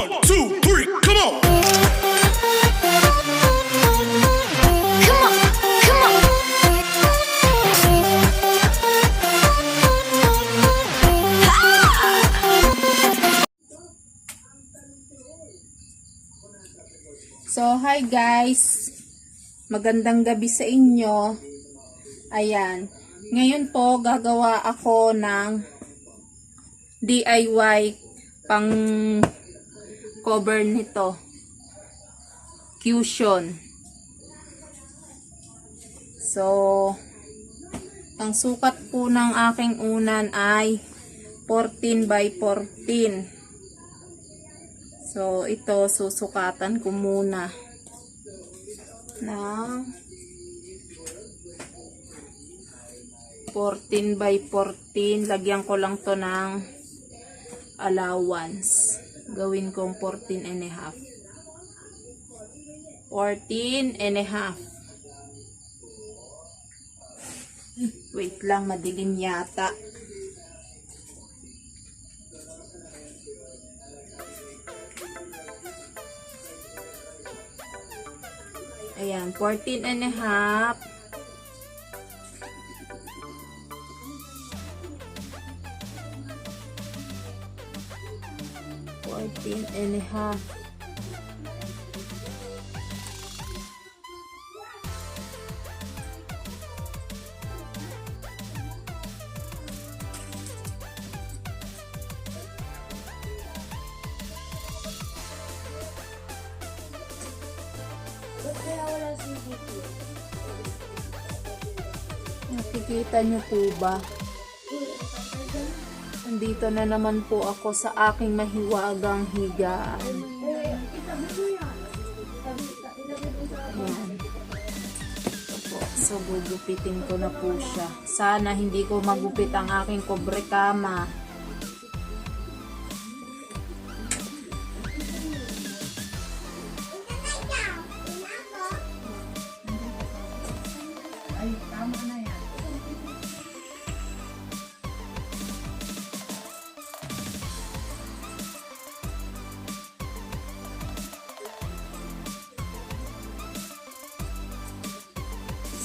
1, 2, 3, come on! Come on, come on. So, hi guys. Magandang gabi sa inyo. Ayan. Ngayon po, gagawa ako ng DIY pang cover nito. Cushion. So, ang sukat po ng aking unan ay 14 by 14. So, ito, susukatan ko muna ng 14 by 14. Lagyan ko lang to ng allowance. Gawin kong 14 and a half. 14 and a half. Wait lang, madilim yata. Ayan, 14 and a half. And a half. Nakikita niyo po ba? Nandito na naman po ako sa aking mahiwagang higaan. Ayan. So, gugupitin ko na po siya. Sana hindi ko magupit ang aking kobre kama. Ay, tama na yan.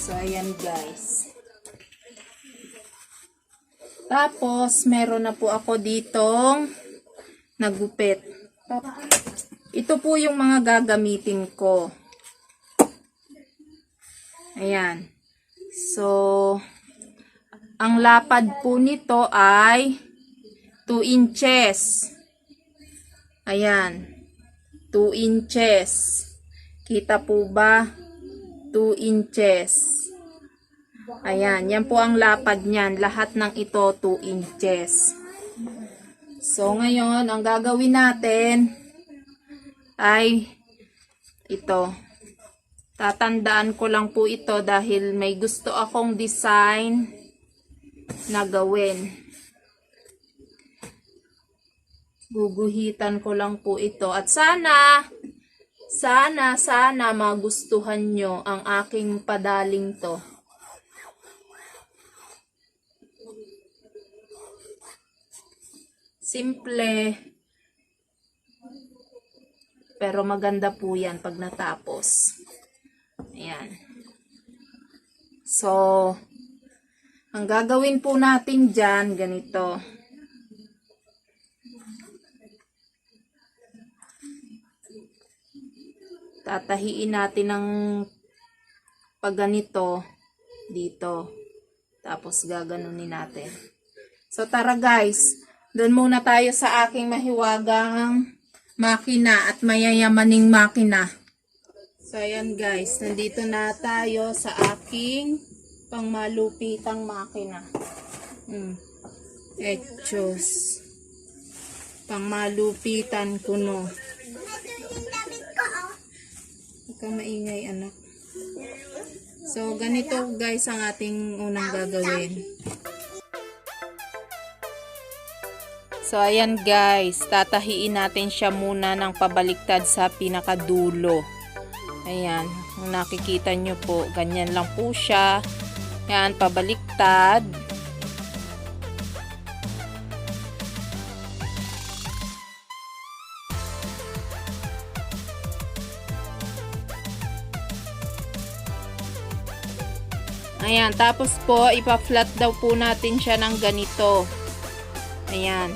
So, ayan guys. Tapos, meron na po ako ditong nagupit. Ito po yung mga gagamitin ko. Ayan. So, ang lapad po nito ay 2 inches. Ayan. 2 inches. Kita po ba? 2 inches. Ayan, yan po ang lapad niyan. Lahat ng ito 2 inches. So, ngayon, ang gagawin natin ay ito. Tatandaan ko lang po ito dahil may gusto akong design na gawin. Guguhitan ko lang po ito. At sana magustuhan nyo ang aking padaling to. Simple. Pero maganda po yan pag natapos. Ayan. So, ang gagawin po natin dyan, ganito. Tatahiin natin ng pagganito dito. Tapos gaganunin natin. So tara guys, doon muna tayo sa aking mahiwagang makina at mayayamaning makina. So ayan guys, nandito na tayo sa aking pangmalupitang makina. Etchos. Pangmalupitan ko no. Huwag kang maingay, anak. So, ganito guys ang ating unang gagawin. So, ayan guys. Tatahiin natin siya muna ng pabaliktad sa pinakadulo. Ayan. Kung nakikita nyo po, ganyan lang po siya. Ayan, pabaliktad. Ayan, tapos po, ipa-flat daw po natin siya ng ganito. Ayan.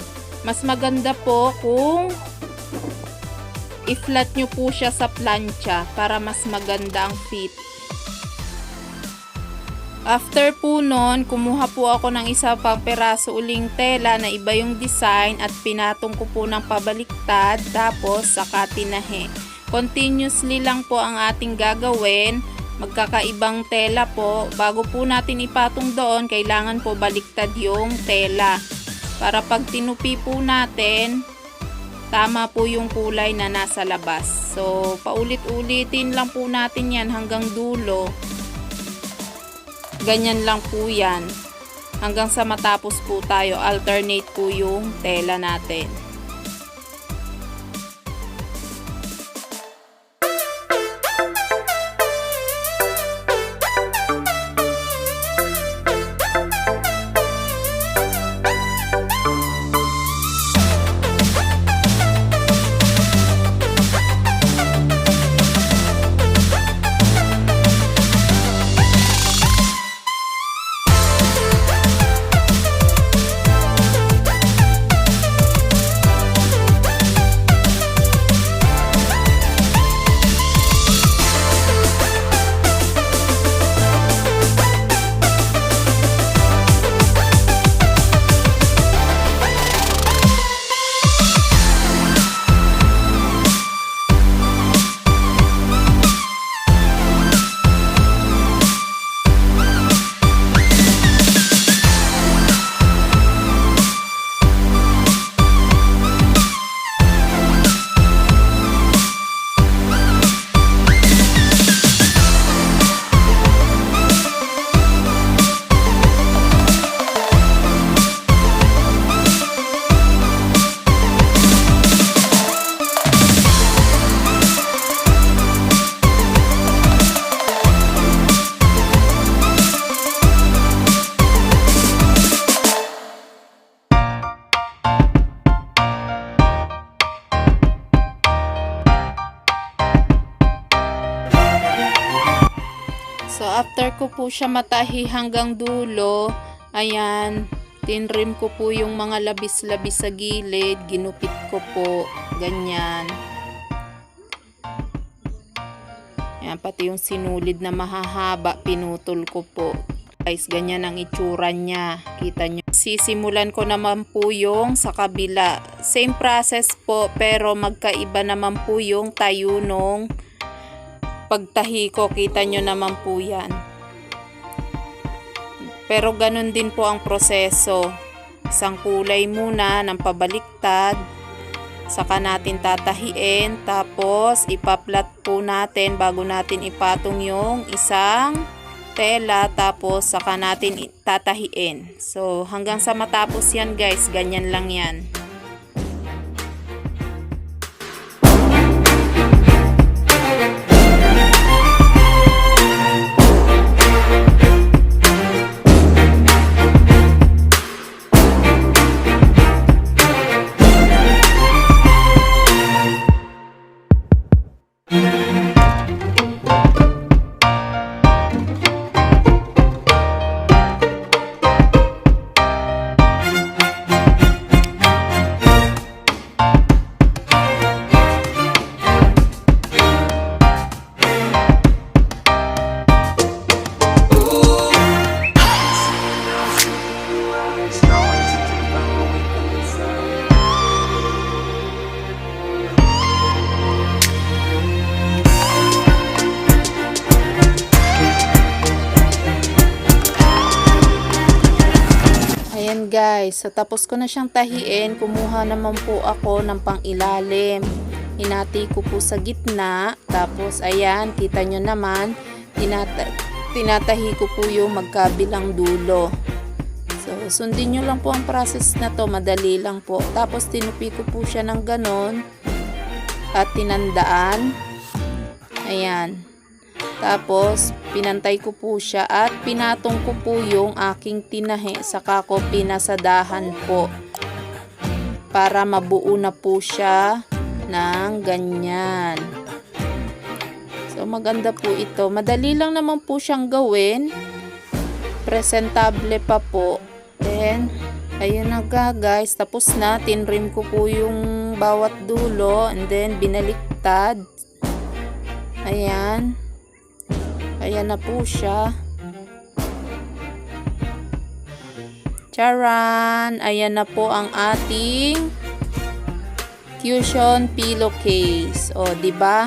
Mas maganda po kung i-flat nyo po siya sa plancha para mas maganda ang fit. After po nun, kumuha po ako ng isa pang peraso uling tela na iba yung design at pinatong ko po ng pabaliktad, tapos saka tinahi. Continuously lang po ang ating gagawin. Magkakaibang tela po. Bago po natin ipatong doon, kailangan po baliktad yung tela. Para pag tinupi po natin, tama po yung kulay na nasa labas. So, paulit-ulitin lang po natin yan hanggang dulo. Ganyan lang po yan. Hanggang sa matapos po tayo, alternate po yung tela natin. So, after ko po siya matahi hanggang dulo, ayan, tinrim ko po yung mga labis-labis sa gilid, ginupit ko po, ganyan. Ayan, pati yung sinulid na mahahaba, pinutol ko po. Guys, ganyan ang itsura niya, kita nyo. Sisimulan ko naman po yung sa kabila. Same process po, pero magkaiba naman po yung tayo nung pagtahi ko, kita nyo naman po yan. Pero ganun din po ang proseso. Isang kulay muna ng pabaliktad, saka natin tatahiin, tapos ipaplat po natin bago natin ipatong yung isang tela, tapos saka natin tatahiin. So hanggang sa matapos yan guys, ganyan lang yan. Ayan guys, so tapos ko na siyang tahiin, kumuha naman po ako ng pang-ilalim. Hinati ko po sa gitna, tapos ayan, kita nyo naman, tinatahi ko po yung magkabilang dulo. So, sundin nyo lang po ang process na to, madali lang po. Tapos tinupi ko po siya ng ganon, at tinandaan. Ayan. Tapos, pinantay ko po siya at pinatong ko po yung aking tinahi, saka ko pinasadahan po para mabuo na po siya ng ganyan. So, maganda po ito. Madali lang naman po siyang gawin. presentable pa po. Then, ayun na nga guys, tapos na. Tinrim ko po yung bawat dulo and then binaliktad. Ayan. Ayan na po siya. Charan! Ayan na po ang ating cushion pillowcase. O, di ba?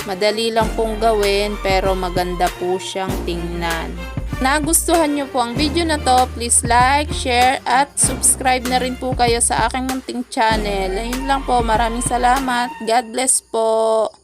Madali lang pong gawin pero maganda po siyang tingnan. Nagustuhan nyo po ang video na to, please like, share, at subscribe na rin po kayo sa aking munting channel. Ayun lang po, maraming salamat. God bless po.